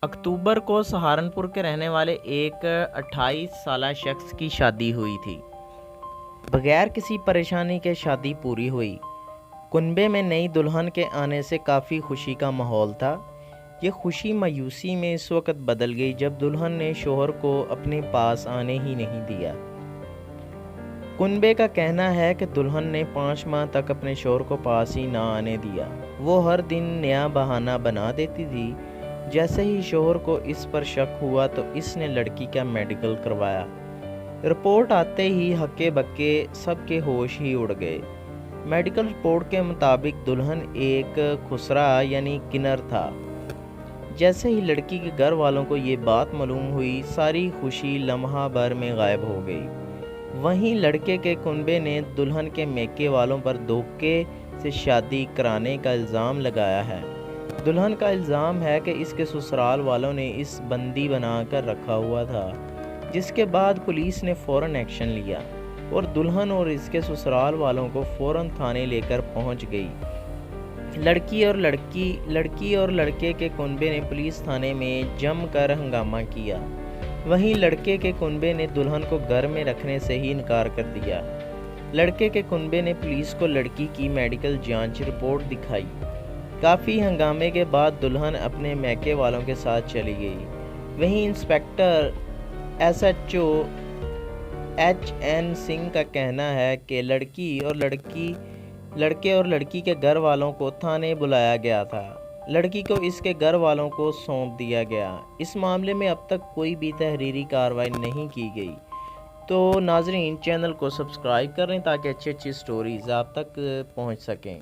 اکتوبر کو سہارنپور کے رہنے والے ایک 28 سالہ شخص کی شادی ہوئی تھی۔ بغیر کسی پریشانی کے شادی پوری ہوئی۔ کنبے میں نئی دلہن کے آنے سے کافی خوشی کا ماحول تھا۔ یہ خوشی مایوسی میں اس وقت بدل گئی جب دلہن نے شوہر کو اپنے پاس آنے ہی نہیں دیا۔ کنبے کا کہنا ہے کہ دلہن نے 5 ماہ تک اپنے شوہر کو پاس ہی نہ آنے دیا۔ وہ ہر دن نیا بہانہ بنا دیتی تھی۔ جیسے ہی شوہر کو اس پر شک ہوا تو اس نے لڑکی کا میڈیکل کروایا۔ رپورٹ آتے ہی ہکے بکے سب کے ہوش ہی اڑ گئے۔ میڈیکل رپورٹ کے مطابق دلہن ایک خسرا یعنی کنر تھا۔ جیسے ہی لڑکی کے گھر والوں کو یہ بات معلوم ہوئی، ساری خوشی لمحہ بھر میں غائب ہو گئی۔ وہیں لڑکے کے کنبے نے دلہن کے میکے والوں پر دھوکے سے شادی کرانے کا الزام لگایا ہے۔ دلہن کا الزام ہے کہ اس کے سسرال والوں نے اس بندی بنا کر رکھا ہوا تھا، جس کے بعد پولیس نے فوراً ایکشن لیا اور دلہن اور اس کے سسرال والوں کو فوراً تھانے لے کر پہنچ گئی۔ لڑکی اور لڑکے کے کنبے نے پولیس تھانے میں جم کر ہنگامہ کیا۔ وہیں لڑکے کے کنبے نے دلہن کو گھر میں رکھنے سے ہی انکار کر دیا۔ لڑکے کے کنبے نے پولیس کو لڑکی کی میڈیکل جانچ رپورٹ دکھائی۔ کافی ہنگامے کے بعد دلہن اپنے میکے والوں کے ساتھ چلی گئی۔ وہیں انسپکٹر SHO HN سنگھ کا کہنا ہے کہ لڑکے اور لڑکی کے گھر والوں کو تھانے بلایا گیا تھا۔ لڑکی کو اس کے گھر والوں کو سونپ دیا گیا۔ اس معاملے میں اب تک کوئی بھی تحریری کارروائی نہیں کی گئی۔ تو ناظرین، چینل کو سبسکرائب کریں تاکہ اچھی سٹوریز آپ تک پہنچ سکیں۔